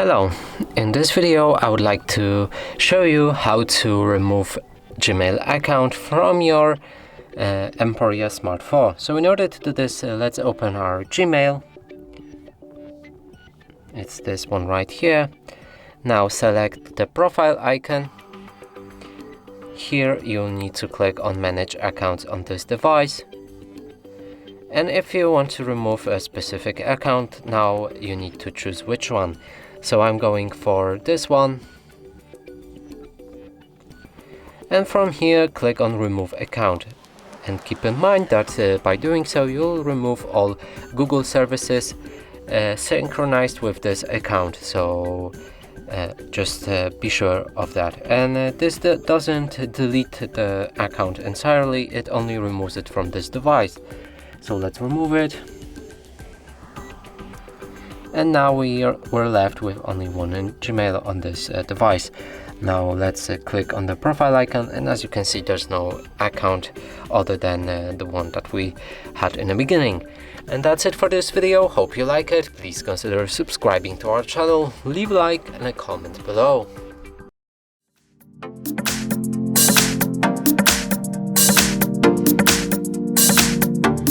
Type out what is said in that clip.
Hello, in this video I would like to show you how to remove Gmail account from your EMPORIA Smart 4. So in order to do this, let's open our Gmail. It's this one right here. Now select the profile icon. Here you'll need to click on Manage Accounts on this device. And if you want to remove a specific account, now you need to choose which one. So I'm going for this one. And from here, click on Remove Account. And keep in mind that by doing so, you'll remove all Google services synchronized with this account. So just be sure of that. And this doesn't delete the account entirely, it only removes it from this device. So let's remove it. And now we're left with only one Gmail on this device. Now let's click on the profile icon, and as you can see, there's no account other than the one that we had in the beginning. And that's it for this video. Hope you like it. Please consider subscribing to our channel, leave a like and a comment below.